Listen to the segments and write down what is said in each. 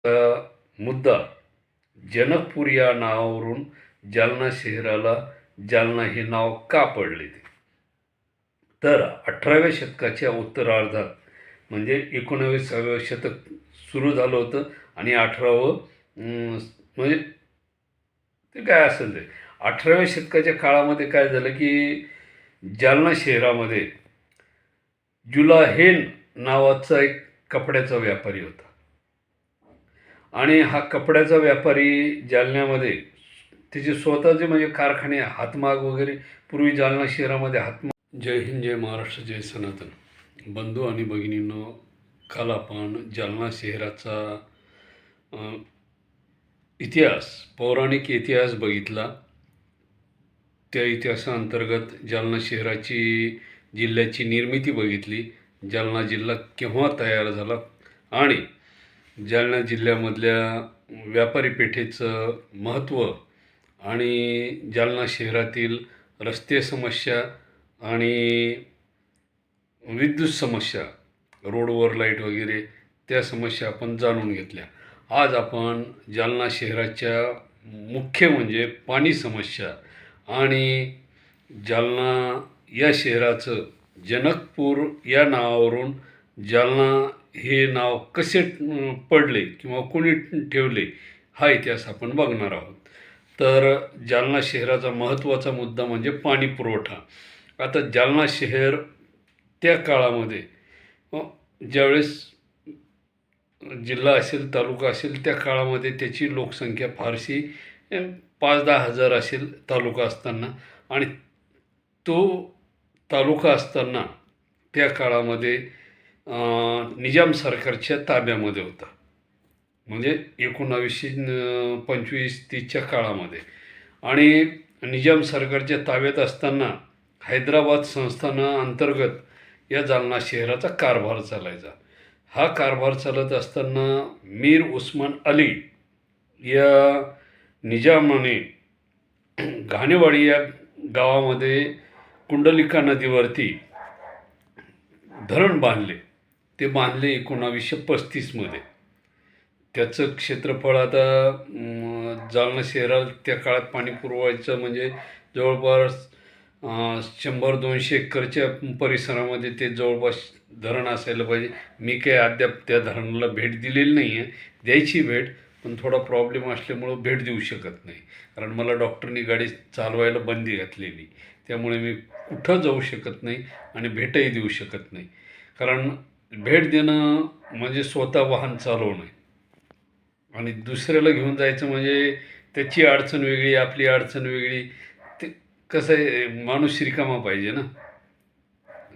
मुद्दा जनकपूर या नावावरून जालना शहराला जालना हे नाव का पडले तर 18व्या शतकाच्या उत्तरार्धात म्हणजे 19व्या शतक सुरू झालं होतं आणि 18वं म्हणजे ते काय असेल ते 18व्या शतकाच्या काळामध्ये काय झालं की जालना शहरामध्ये जुलाहेन नावाचा एक कपड्याचा व्यापारी होता आणि हा कपड्याचा व्यापारी जालन्यामध्ये त्याचे स्वतःचे म्हणजे कारखाने हातमाग वगैरे पूर्वी जालना शहरामध्ये हातमाग. जय हिंद, जय महाराष्ट्र, जय सनातन. बंधू आणि भगिनींनो, काल आपण जालना शहराचा इतिहास, पौराणिक इतिहास बघितला. त्या इतिहासाअंतर्गत जालना जिल्ह्याची निर्मिती बघितली. जालना जिल्हा केव्हा तयार झाला आणि जालना जिल्ह्यामधल्या व्यापारी पेठेचं महत्त्व आणि जालना शहरातील रस्ते समस्या आणि विद्युत समस्या, रोडवर लाईट वगैरे त्या समस्या आपण जाणून घेतल्या. आज आपण जालना शहराच्या मुख्य म्हणजे पाणी समस्या आणि जालना या शहराचं जनकपूर या नावावरून जालना हे नाव कसे पडले किंवा कोणी ठेवले हा इतिहास आपण बघणार आहोत. तर जालना शहराचा महत्त्वाचा मुद्दा म्हणजे पाणी पुरवठा. आता जालना शहर त्या काळामध्ये ज्यावेळेस जिल्हा असेल, तालुका असेल, त्या काळामध्ये त्याची लोकसंख्या फारशी 5-10 हजार असेल तालुका असताना, आणि तो तालुका असताना त्या काळामध्ये निजाम सरकारच्या ताब्यामध्ये होता. म्हणजे 1925-30च्या काळामध्ये. आणि निजाम सरकारच्या ताब्यात असताना हैदराबाद संस्थानाअंतर्गत या जालना शहराचा कारभार चालायचा. हा कारभार चालत असताना मीर उस्मान अली या निजामाने घाणेवाडी या गावामध्ये कुंडलिका नदीवरती धरण बांधले. ते बांधले 1935मध्ये. त्याचं क्षेत्रफळ आता जालना शहराला त्या काळात पाणी पुरवायचं म्हणजे जवळपास 100-200 एकरच्या परिसरामध्ये ते जवळपास धरण असायला पाहिजे. मी काही अद्याप त्या धरणाला भेट दिलेली नाही आहे, द्यायची भेट, पण थोडा प्रॉब्लेम असल्यामुळं भेट देऊ शकत नाही. कारण मला डॉक्टरनी गाडी चालवायला बंदी घातलेली, त्यामुळे मी कुठं जाऊ शकत नाही आणि भेटही देऊ शकत नाही. कारण भेट देणं म्हणजे स्वतः वाहन चालवणं आणि दुसऱ्याला घेऊन जायचं म्हणजे त्याची अडचण वेगळी, आपली अडचण वेगळी. ते कसं आहे, माणूस रिकामा पाहिजे ना.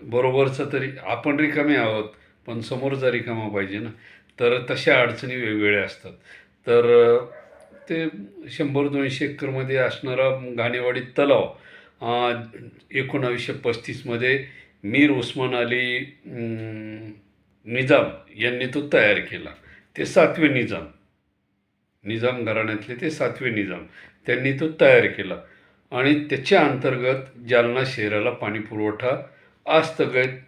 बरोबरचं तरी आपण रिकामे आहोत, पण समोरचा रिकामा पाहिजे ना. तर तशा अडचणी वेगवेगळ्या असतात. तर ते 100-200 एकरमध्ये असणारा घाणेवाडी तलाव 1935मध्ये मीर उस्मान अली निजाम यांनी तो तयार केला. ते 7वे निजाम घराण्यातले ते 7वे निजाम, त्यांनी तो तयार केला आणि त्याच्या अंतर्गत जालना शहराला पाणीपुरवठा आजतगायत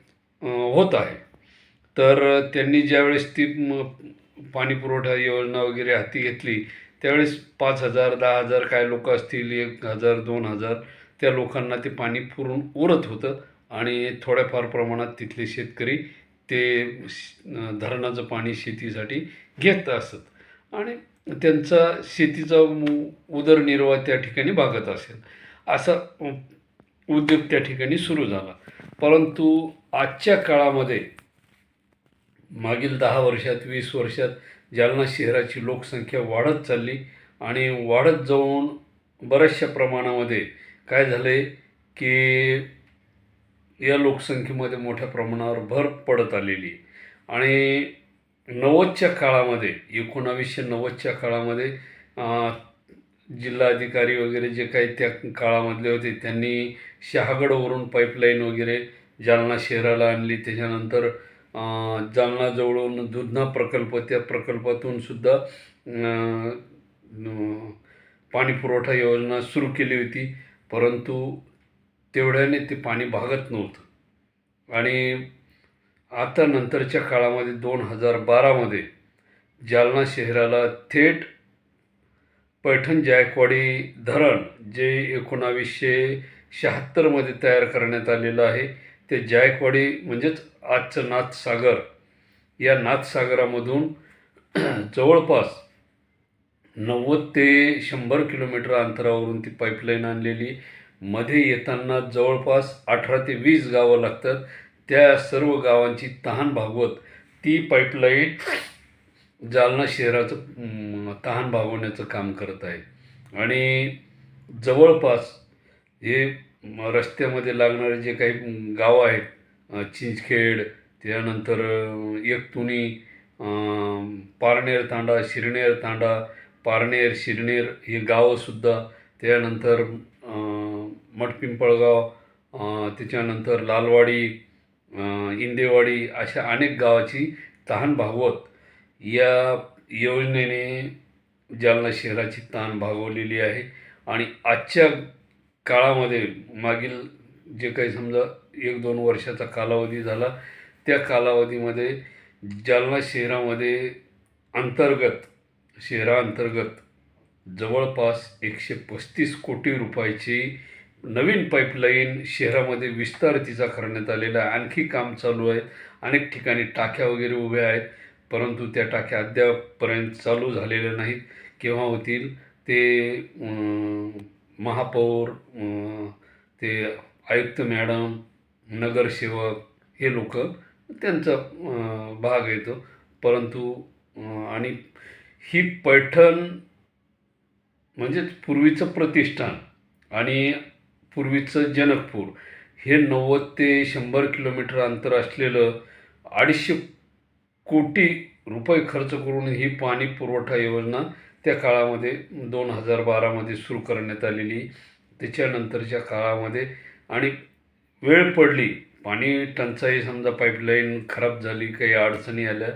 होत आहे. तर त्यांनी ज्यावेळेस ती पाणीपुरवठा योजना वगैरे हाती घेतली त्यावेळेस 5,000, 10,000 काय लोक असतील, 1,000, 2,000 त्या लोकांना ते पाणी पुरून उरत होतं आणि थोड्याफार प्रमाणात तिथले शेतकरी ते धरणाचं पाणी शेतीसाठी घेत असत आणि त्यांचा शेतीचा उदरनिर्वाह त्या ठिकाणी भागत असेल. असा उद्योग त्या ठिकाणी सुरू झाला. परंतु आजच्या काळामध्ये मागील 10 वर्षात, 20 वर्षात जालना शहराची लोकसंख्या वाढत चालली आणि वाढत जाऊन बऱ्याचशा प्रमाणामध्ये काय झालं आहे की या लोकसंख्येमध्ये मोठ्या प्रमाणावर भर पडत आलेली आहे. आणि 90च्या काळामध्ये, 1990च्या काळामध्ये जिल्हाधिकारी वगैरे जे काही त्या काळामधले होते त्यांनी शहागडवरून पाईपलाईन वगैरे जालना शहराला आणली. त्याच्यानंतर जालनाजवळून दुधना प्रकल्प, त्या प्रकल्पातून सुद्धा पाणीपुरवठा योजना सुरू केली होती. परंतु तेवढ्याने ते पाणी भागत नव्हतं आणि आता नंतरच्या काळामध्ये 2012मध्ये जालना शहराला थेट पैठण जायकवाडी धरण जे 1976मध्ये तयार करण्यात आलेलं आहे, ते जायकवाडी म्हणजेच आजचं नाथसागर, या नाथसागरामधून जवळपास 90 ते 100 किलोमीटर अंतरावरून ती पाईपलाईन आणलेली. मध्ये येताना जवळपास 18 ते 20 गावं लागतात. त्या सर्व गावांची तहान भागवत ती पाईपलाईन जालना शहराचं तहान भागवण्याचं काम करत आहे. आणि जवळपास हे रस्त्यामध्ये लागणारे जे काही गावं आहेत, चिंचखेड, त्यानंतर एकतुणी, पारनेर तांडा, शिरनेर तांडा, पारनेर, शिरनेर ही गावंसुद्धा, त्यानंतर मठपिंपळगाव, त्याच्यानंतर लालवाडी, इंदेवाडी अशा अनेक गावाची तहान भागवत या योजनेने जालना शहराची तहान भागवलेली आहे. आणि आजच्या काळामध्ये मागील जे काही समजा 1-2 वर्षाचा कालावधी झाला, त्या कालावधीमध्ये जालना शहराअंतर्गत जवळपास 135 कोटी रुपयाची नवीन पाईपलाईन शहरामध्ये विस्तार तिचा करण्यात आलेला आहे. आणखी काम चालू आहे. अनेक ठिकाणी टाक्या वगैरे उभ्या आहेत, परंतु त्या टाक्या अद्यापपर्यंत चालू झालेल्या नाहीत. केव्हा होतील ते महापौर, ते आयुक्त मॅडम, नगरसेवक हे लोक त्यांचा भाग येतो. परंतु आणि ही पैठण म्हणजेच पूर्वीचं प्रतिष्ठान आणि पूर्वीचं जनकपूर हे 90 ते 100 किलोमीटर अंतर असलेलं 250 कोटी रुपये खर्च करून ही पाणी पुरवठा योजना त्या काळामध्ये 2012मध्ये सुरू करण्यात आलेली. त्याच्यानंतरच्या काळामध्ये आणि वेळ पडली, पाणी टंचाई, समजा पाईपलाईन खराब झाली, काही अडचणी आल्या,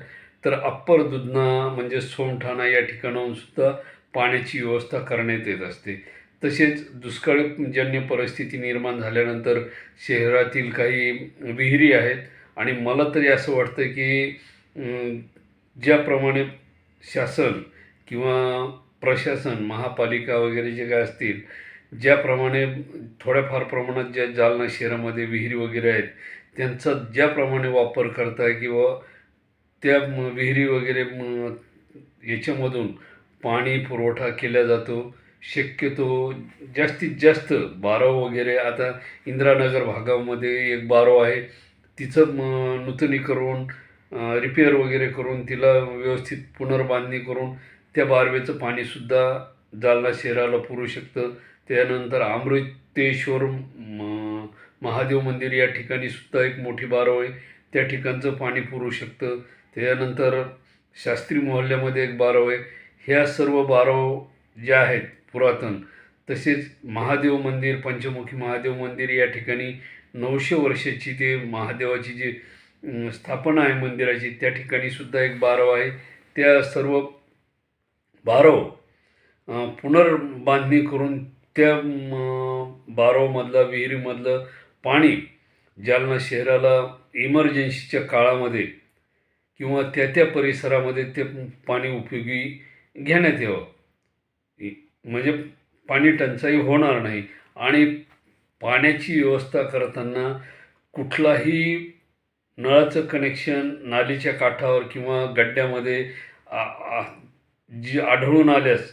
तर अप्पर दुधना म्हणजे सोमठाणा या ठिकाणाहून सुद्धा पाण्याची व्यवस्था करण्यात येत असते. तसेच दुष्काळजन्य परिस्थिती निर्माण झाल्यानंतर शहरातील काही विहिरी आहेत. आणि मला तरी असं वाटतं की ज्याप्रमाणे शासन किंवा प्रशासन, महापालिका वगैरे जे काय असतील, ज्याप्रमाणे थोड्याफार प्रमाणात ज्या जालना शहरामध्ये विहिरी वगैरे आहेत, त्यांचा ज्याप्रमाणे वापर करता किंवा त्या विहिरी वगैरे याच्यामधून पाणी पुरवठा केला जातो. शक्यतो जास्तीत जास्त बारव वगैरे, आता इंदिरानगर भागामध्ये एक बारव आहे, तिचं नूतनीकरण, रिपेअर वगैरे करून तिला व्यवस्थित पुनर्बांधणी करून त्या बारवेचं पाणीसुद्धा जालना शहराला पुरू शकतं. त्यानंतर अमृतेश्वर महादेव मंदिर या ठिकाणी सुद्धा एक मोठी बारव आहे, त्या ठिकाणचं पाणी पुरू शकतं. त्यानंतर शास्त्री मोहल्ल्यामध्ये एक बारव आहे. ह्या सर्व बारव ज्या आहेत पुरातन, तसेच महादेव मंदिर, पंचमुखी महादेव मंदिर या ठिकाणी 900 वर्षाची ते महादेवाची जी स्थापना आहे मंदिराची, त्या ठिकाणी सुद्धा एक बारव आहे. त्या सर्व बारव पुनर्बांधणी करून त्या बारवमधलं, विहिरीमधलं पाणी जालना शहराला इमर्जन्सीच्या काळामध्ये किंवा त्या परिसरामध्ये ते पाणी उपयोगी घेण्यात यावं, म्हणजे पाणी टंचाई होणार नाही. आणि पाण्याची व्यवस्था करताना कुठलाही नळाचं कनेक्शन नालीच्या काठावर किंवा गड्ड्यामध्ये जी आढळून आल्यास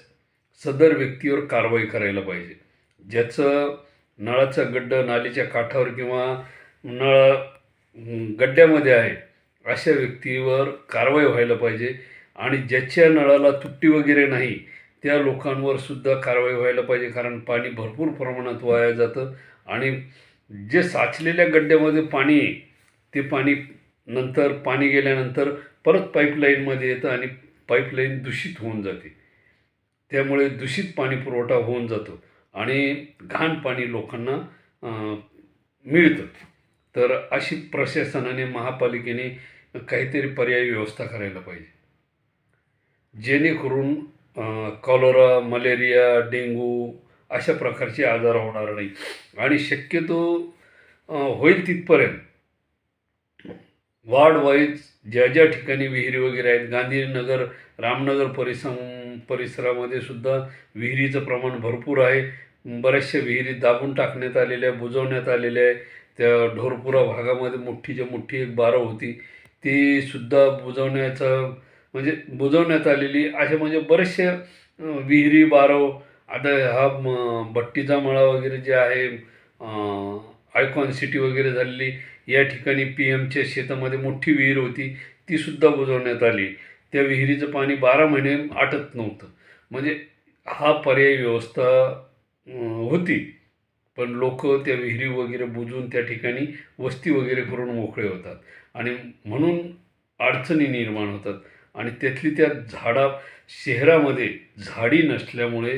सदर व्यक्तीवर कारवाई करायला पाहिजे. ज्याचं नळाचं गड्डं नालीच्या काठावर किंवा गड्ड्यामध्ये आहे, अशा व्यक्तीवर कारवाई व्हायला पाहिजे. आणि ज्याच्या नळाला तुट्टी वगैरे नाही, त्या लोकांवर सुद्धा कारवाई व्हायला पाहिजे. कारण पाणी भरपूर प्रमाणात वाया जातं आणि जे साचलेल्या गड्ड्यामध्ये पाणी आहे, ते पाणी नंतर पाणी गेल्यानंतर परत पाईपलाईनमध्ये येतं आणि पाईपलाईन दूषित होऊन जाते. त्यामुळे दूषित पाणी पुरवठा होऊन जातो आणि घाण पाणी लोकांना मिळतं. तर अशी प्रशासनाने, महापालिकेने काहीतरी पर्यायी व्यवस्था करायला पाहिजे, जेणेकरून कॉलरा, मलेरिया, डेंग्यू अशा प्रकारचे आजार होणार नाही. आणि शक्यतो होईल तिथपर्यंत वार्ड वाईज ज्या ज्या ठिकाणी विहिरी वगैरे आहेत, गांधीनगर, रामनगर परिसरामध्ये सुद्धा विहिरीचं प्रमाण भरपूर आहे. बऱ्याचशा विहिरी दाबून टाकण्यात आलेल्या आहे, बुजवण्यात आलेल्या आहे. त्या ढोरपुरा भागामध्ये मोठीच्या मोठी एक बारव होती, ती सुद्धा बुजवण्यात आलेली. अशा म्हणजे बरेचसे विहिरी, बारव. आता हा भट्टीचा मळा वगैरे जे आहे, आयकॉन सिटी वगैरे झालेली, या ठिकाणी पी एमच्या शेतामध्ये मोठी विहीर होती, ती सुद्धा बुजवण्यात आली. त्या विहिरीचं पाणी 12 महिने आटत नव्हतं. म्हणजे हा पर्यायी व्यवस्था होती. पण लोक त्या विहिरी वगैरे बुजवून त्या ठिकाणी वस्ती वगैरे करून मोकळे होतात आणि म्हणून अडचणी निर्माण होतात. आणि त्यातली त्या शहरामध्ये झाडी नसल्यामुळे,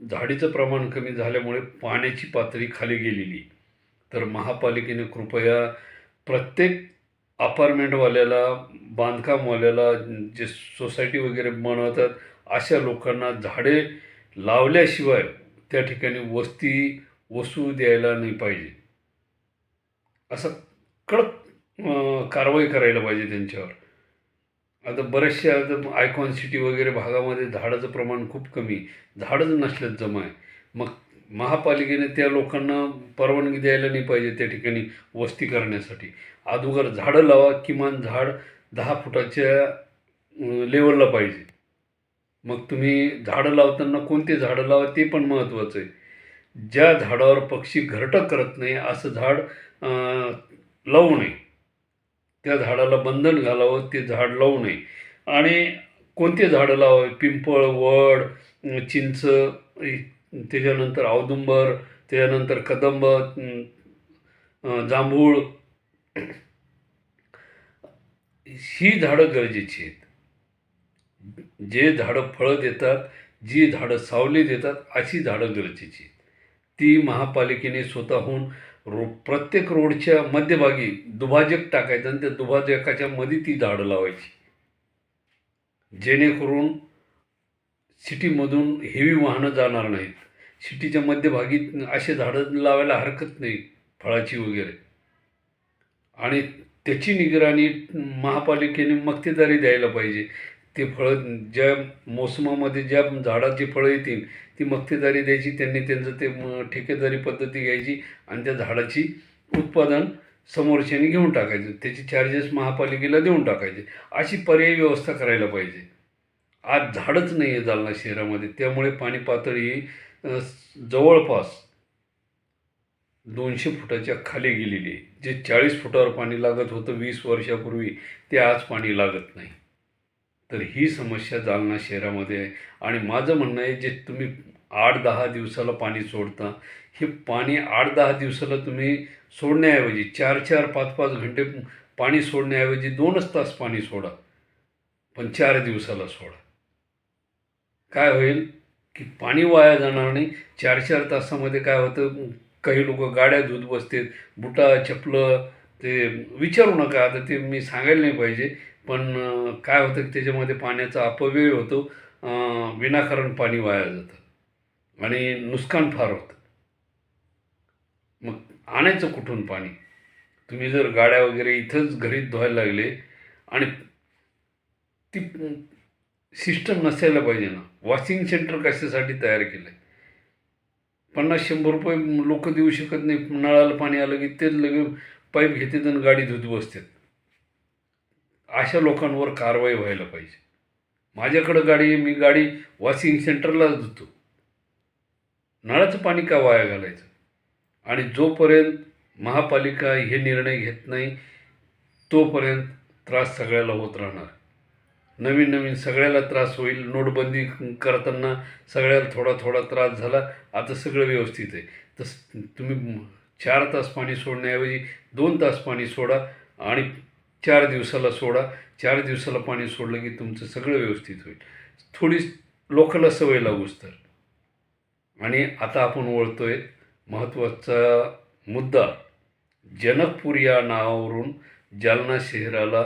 झाडीचं प्रमाण कमी झाल्यामुळे पाण्याची पातळी खाली गेलेली. तर महापालिकेने कृपया प्रत्येक अपार्टमेंटवाल्याला, बांधकामवाल्याला, जे सोसायटी वगैरे बनवतात, अशा लोकांना झाडे लावल्याशिवाय त्या ठिकाणी वसू द्यायला नाही पाहिजे. असं कडक कारवाई करायला पाहिजे त्यांच्यावर. आता बऱ्याचशा आता आयकॉन सिटी वगैरे भागामध्ये झाडाचं प्रमाण खूप कमी, झाडच नसल्यात जमा आहे. मग महापालिकेने त्या लोकांना परवानगी द्यायला नाही पाहिजे त्या ठिकाणी वस्ती करण्यासाठी. अगोदर झाडं लावा, किमान झाड 10 फुटाच्या लेवलला पाहिजे. मग तुम्ही झाडं लावताना कोणते झाडं लावा ते पण महत्त्वाचं आहे. ज्या झाडावर पक्षी घरटं करत नाही असं झाड लावू नये. त्या झाडाला बंधन घालावं, ते झाड लावू नये. आणि कोणते झाडं लावावे? पिंपळ, वड, चिंच, त्याच्यानंतर औदुंबर, त्याच्यानंतर कदंब, जांभूळ, ही झाडं गरजेची आहेत. जे झाडं फळं देतात, जी झाडं सावली देतात, अशी झाडं गरजेची आहेत. ती महापालिकेने स्वतःहून प्रत्येक रोडच्या मध्यभागी दुभाजक टाकायचं आणि त्या दुभाजकाच्या मध्ये ती झाडं लावायची, जेणेकरून सिटीमधून हेवी वाहनं जाणार नाहीत. सिटीच्या मध्यभागी असे झाडं लावायला हरकत नाही, फळाची वगैरे. आणि त्याची निगराणी महापालिकेने मक्तेदारी द्यायला पाहिजे. ते फळं ज्या मोसमामध्ये ज्या झाडाची फळं येतील ती मक्तेदारी द्यायची. त्यांनी त्यांचं ते ठेकेदारी पद्धती घ्यायची आणि त्या झाडाची उत्पादन समोरच्याने घेऊन टाकायचं, त्याचे चार्जेस महापालिकेला देऊन टाकायचे. अशी पर्यायी व्यवस्था करायला पाहिजे. आज झाडच नाही आहे जालना शहरामध्ये, त्यामुळे पाणी पातळी ही जवळपास 200 फुटाच्या खाली गेलेली आहे. जे 40 फुटावर पाणी लागत होतं 20 वर्षापूर्वी, ते आज पाणी लागत नाही. तर ही समस्या जालना शहरामध्ये आहे. आणि माझं म्हणणं आहे, जे तुम्ही 8-10 दिवसाला पाणी सोडता, हे पाणी 8-10 दिवसाला तुम्ही सोडण्याऐवजी 4-4, 5-5 घंटे पाणी सोडण्याऐवजी 2च तास पाणी सोडा, पण 4 दिवसाला सोडा. काय होईल की पाणी वाया जाणार नाही. 4-4 तासामध्ये काय होतं, काही लोक गाड्या धुत बसतात, बुटा, चपलं, ते विचारू नका. आता ते मी सांगायला नाही पाहिजे, पण काय होतं की त्याच्यामध्ये पाण्याचा अपव्यय होतो, विनाकारण पाणी वाया जातं आणि नुकसान फार होतं. मग आणायचं कुठून पाणी? तुम्ही जर गाड्या वगैरे इथंच घरीच धुवायला लागले, आणि ती सिस्टम नसायला पाहिजे ना. वॉशिंग सेंटर कशासाठी तयार केलं आहे? 50-100 रुपये लोक देऊ शकत नाही. नळाला पाणी आलं की ते लगेच पाईप घेतात आणि गाडी धुत बसतात. अशा लोकांवर कारवाई व्हायला पाहिजे. माझ्याकडं गाडी आहे, मी गाडी वॉशिंग सेंटरलाच धुतो. नळाचं पाणी का वाया घालायचं? आणि जोपर्यंत महापालिका हे निर्णय घेत नाही तोपर्यंत त्रास सगळ्याला होत राहणार. नवीन नवीन सगळ्याला त्रास होईल. नोटबंदी करताना सगळ्याला थोडा थोडा त्रास झाला, आता सगळं व्यवस्थित आहे. तसं तुम्ही 4 तास पाणी सोडण्याऐवजी 2 तास पाणी सोडा आणि 4 दिवसाला सोडा. 4 दिवसाला पाणी सोडलं की तुमचं सगळं व्यवस्थित होईल. थोडी लोकांना सवय लागूच तर. आणि आता आपण वळतोय महत्त्वाचा मुद्दा. जनकपूर या नावावरून जालना शहराला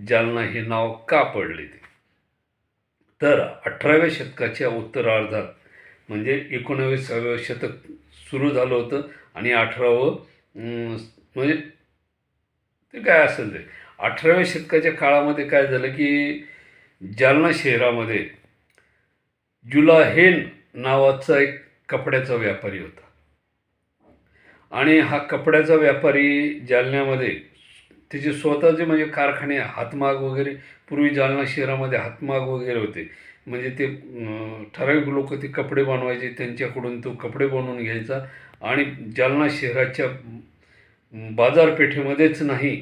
जालना हे नाव का पडले ते? तर 18व्या शतकाच्या उत्तरार्धात, म्हणजे 19व्या शतक सुरू झालं होतं आणि 18वं म्हणजे ते काय असेल ते. 18व्या शतकाच्या काळामध्ये काय झालं की जालना शहरामध्ये जुलाहेन नावाचा एक कपड्याचा व्यापारी होता. आणि हा कपड्याचा व्यापारी जालन्यामध्ये त्याचे स्वतःचे म्हणजे कारखाने हातमाग वगैरे, पूर्वी जालना शहरामध्ये हातमाग वगैरे होते. म्हणजे ते ठराविक लोक ते कपडे बनवायचे, त्यांच्याकडून तो कपडे बनवून घ्यायचा आणि जालना शहराच्या बाजारपेठेमध्येच नाही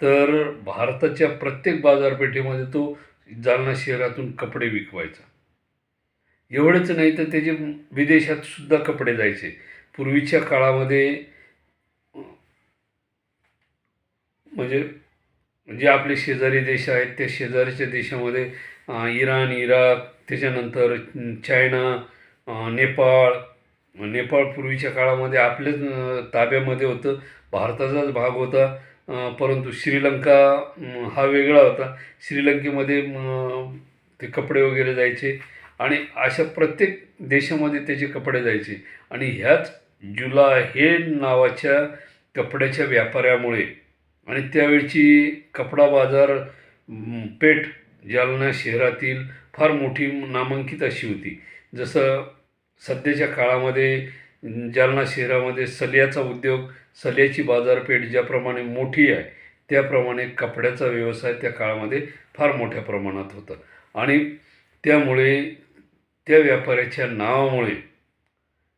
तर भारताच्या प्रत्येक बाजारपेठेमध्ये तो जालना शहरातून कपडे विकवायचा. एवढंच नाही तर त्याचे विदेशात सुद्धा कपडे जायचे. पूर्वीच्या काळामध्ये म्हणजे जे आपले शेजारी देश आहेत त्या शेजारीच्या देशामध्ये इराण, इराक, त्याच्यानंतर चायना, नेपाळ. नेपाळ पूर्वीच्या काळामध्ये आपल्याच ताब्यामध्ये होतं, भारताचाच भाग होता. परंतु श्रीलंका हा वेगळा होता. श्रीलंकेमध्ये ते कपडे वगैरे जायचे आणि अशा प्रत्येक देशामध्ये त्याचे कपडे जायचे. आणि ह्याच जुलाहेन नावाच्या कपड्याच्या व्यापाऱ्यामुळे आणि त्यावेळची कपडा बाजार पेठ जालना शहरातील फार मोठी नामांकित अशी होती. जसं सध्याच्या काळामध्ये जालना शहरामध्ये सल्ल्याचा उद्योग, सल्ल्याची बाजारपेठ ज्याप्रमाणे मोठी आहे त्याप्रमाणे कपड्याचा व्यवसाय त्या काळामध्ये फार मोठ्या प्रमाणात होता. आणि त्यामुळे त्या व्यापाऱ्याच्या नावामुळे,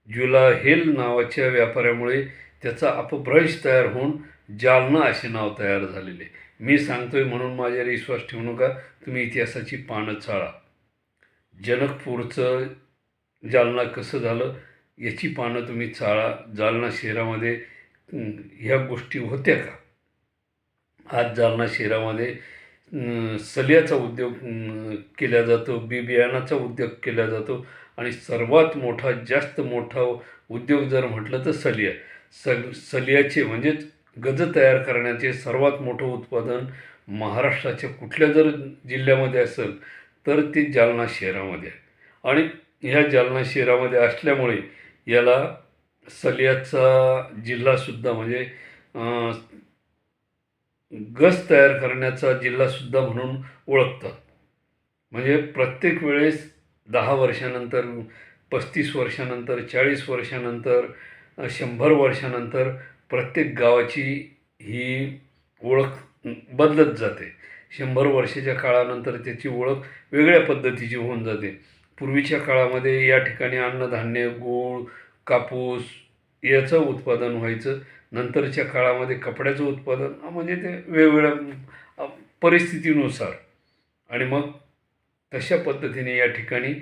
जुलाहेल नावाच्या व्यापाऱ्यामुळे त्याचा अपभ्रंश तयार होऊन जालना असे नाव तयार झालेले. मी सांगतोय म्हणून माझ्यावर विश्वास ठेवू नका, तुम्ही इतिहासाची पानं चाळा. जनकपूरचं जालना कसं झालं याची पानं तुम्ही चाळा. जालना शहरामध्ये ह्या गोष्टी होत्या का? आज जालना शहरामध्ये सल्ल्याचा उद्योग केला जातो, बियाणाचा उद्योग केला जातो आणि सर्वात मोठा, जास्त मोठा उद्योग जर म्हटलं तर सल्ल्या. सल्ल्याचे म्हणजेच गज तयार करण्याचे सर्वात मोठं उत्पादन महाराष्ट्राच्या कुठल्या जर जिल्ह्यामध्ये असेल तर ते जालना शहरामध्ये आहे. आणि ह्या जालना शहरामध्ये असल्यामुळे याला सल्ल्याचा जिल्हासुद्धा म्हणजे गज तयार करण्याचा जिल्हासुद्धा म्हणून ओळखतात. म्हणजे प्रत्येक वेळेस 10 वर्षानंतर, 35 वर्षानंतर, 40 वर्षानंतर, 100 वर्षानंतर प्रत्येक गावाची ही ओळख बदलत जाते. 100 वर्षाच्या काळानंतर त्याची ओळख वेगळ्या पद्धतीची होऊन जाते. पूर्वीच्या काळामध्ये या ठिकाणी अन्नधान्य, गूळ, कापूस याचं उत्पादन व्हायचं. नंतरच्या काळामध्ये कपड्याचं उत्पादन, म्हणजे ते वेगवेगळ्या परिस्थितीनुसार. आणि मग तशा पद्धतीने या ठिकाणी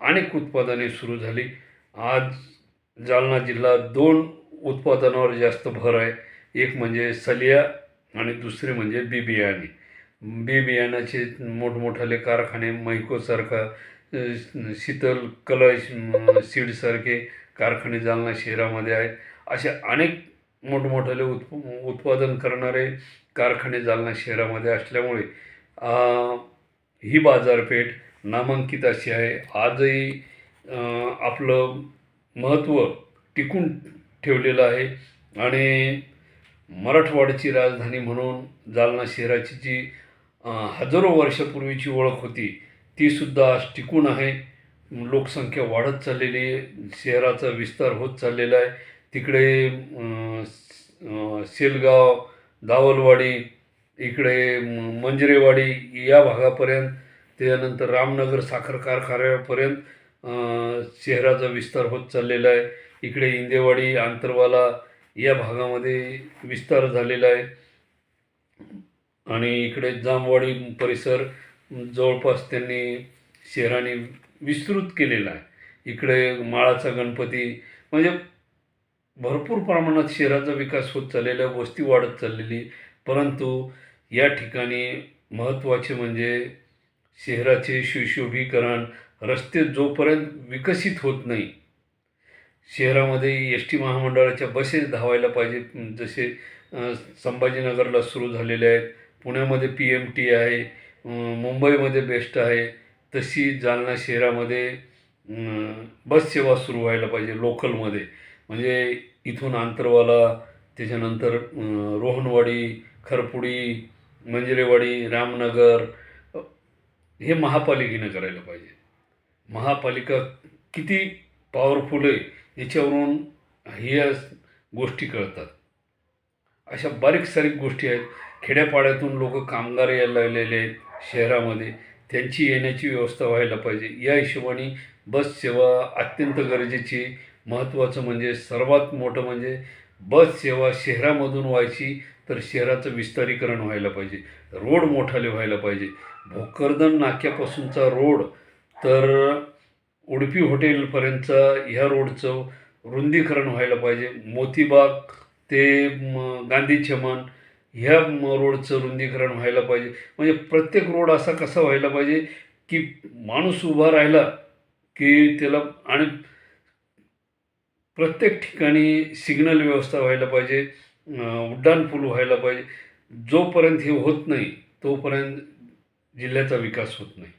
अनेक उत्पादने सुरू झाली. आज जालना जिल्हा 2 उत्पादनावर जास्त भर आहे. एक म्हणजे सल्ल्या आणि दुसरे म्हणजे बियाणे. बियाणाचे मोठमोठाले कारखाने, मैकोसारखा, शीतल कलश सीडसारखे कारखाने जालना शहरामध्ये आहेत. अशा अनेक मोठमोठाले उत्पादन करणारे कारखाने जालना शहरामध्ये असल्यामुळे ही बाजारपेठ नामांकित अशी आहे. आजही आपलं महत्त्व टिकून ठेवलेलं आहे. आणि मराठवाड्याची राजधानी म्हणून जालना शहराची जी हजारो वर्षापूर्वीची ओळख होती तीसुद्धा आज टिकून आहे. लोकसंख्या वाढत चाललेली आहे, शहराचा विस्तार होत चाललेला आहे. तिकडे सेलगाव, दावलवाडी, इकडे मंजरेवाडी या भागापर्यंत, त्यानंतर रामनगर साखर कारखान्यापर्यंत शहराचा विस्तार होत चाललेला आहे. इकडे इंदेवाडी, आंतरवाला या भागामध्ये विस्तार झालेला आहे. आणि इकडे जामवाडी परिसर जवळपास त्यांनी शहराने विस्तृत केलेला आहे. इकडे माळाचा गणपती, म्हणजे भरपूर प्रमाणात शहराचा विकास होत चाललेला आहे, वस्ती वाढत चाललेली. परंतु या ठिकाणी महत्त्वाचे म्हणजे शहराचे सुशोभीकरण. रस्ते जोपर्यंत विकसित होत नाही, शहरामध्ये एस टी महामंडळाच्या बसेस धावायला पाहिजे, जसे संभाजीनगरला सुरू झालेले आहेत, पुण्यामध्ये PMT आहे, मुंबईमध्ये बेस्ट आहे, तशी जालना शहरामध्ये बस सेवा सुरू व्हायला पाहिजे लोकलमध्ये. म्हणजे इथून आंतरवाला, त्याच्यानंतर रोहनवाडी, खरपुडी, मंजिरेवाडी, रामनगर हे महापालिकेनं करायला पाहिजे. महापालिका किती पॉवरफुल आहे याच्यावरून ह्या गोष्टी कळतात. अशा बारीक सारीक गोष्टी आहेत. खेड्यापाड्यातून लोक कामगार यायला लागलेले आहेत शहरामध्ये, त्यांची येण्याची व्यवस्था व्हायला पाहिजे. या हिशोबाने बस सेवा अत्यंत गरजेची. महत्त्वाचं म्हणजे सर्वात मोठं म्हणजे बस सेवा शहरामधून व्हायची तर शहराचं विस्तारीकरण व्हायला पाहिजे. रोड मोठाले व्हायला पाहिजे. भोकरदन नाक्यापासूनचा रोड तर उडपी हॉटेलपर्यंतचा ह्या रोडचं रुंदीकरण व्हायला पाहिजे. मोतीबाग ते गांधी चमन ह्या रोडचं रुंदीकरण व्हायला पाहिजे. म्हणजे प्रत्येक रोड असा कसा व्हायला पाहिजे की माणूस उभा राहिला की त्याला, आणि प्रत्येक ठिकाणी सिग्नल व्यवस्था व्हायला पाहिजे, उड्डाणपूल व्हायला पाहिजे. जोपर्यंत हे होत नाही तोपर्यंत जिल्ह्याचा विकास होत नाही.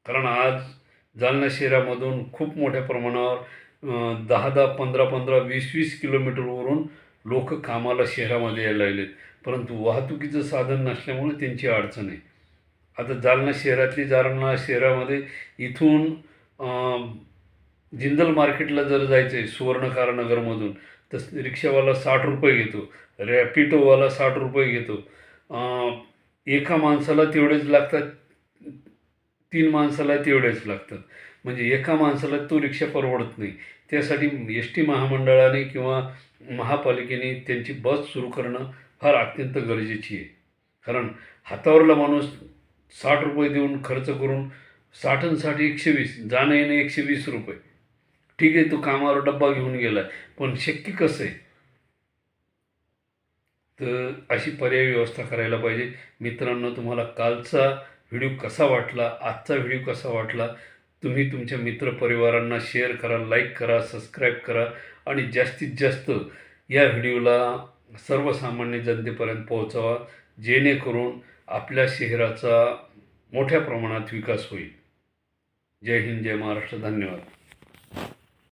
कारण आज जालना शहरामधून खूप मोठ्या प्रमाणावर 10-10, 15-15, 20-20 किलोमीटरवरून लोक कामाला शहरामध्ये यायला लागलेत. परंतु वाहतुकीचं साधन नसल्यामुळे त्यांची अडचण आहे. आता जालना शहरामध्ये इथून जिंदल मार्केटला जर जायचं आहे सुवर्णकारनगरमधून तर रिक्षावाला 60 रुपये घेतो, रॅपिडोवाला 60 रुपये घेतो. एका माणसाला तेवढेच लागतात, 3 माणसाला तेवढेच लागतात. म्हणजे एका माणसाला तो रिक्षा परवडत नाही. त्यासाठी एस टी महामंडळाने किंवा महापालिकेने त्यांची बस सुरू करणं फार अत्यंत गरजेची आहे. कारण हातावरला माणूस 60 रुपये देऊन खर्च करून 60 आणि 60 120, जाणं येणं 120 रुपये. ठीक आहे, तो कामावर डब्बा घेऊन गेला, पण शक्य कसं आहे? तर अशी पर्यायी व्यवस्था करायला पाहिजे. मित्रांनो, तुम्हाला कालचा व्हिडिओ कसा वाटला, आजचा व्हिडिओ कसा वाटला, तुम्ही तुमच्या मित्रपरिवारांना शेअर करा, लाईक करा, सबस्क्राईब करा आणि जास्तीत जास्त या व्हिडिओला सर्वसामान्य जनतेपर्यंत पोहोचवा, जेणेकरून आपल्या शहराचा मोठ्या प्रमाणात विकास होईल. जय हिंद, जय महाराष्ट्र. धन्यवाद.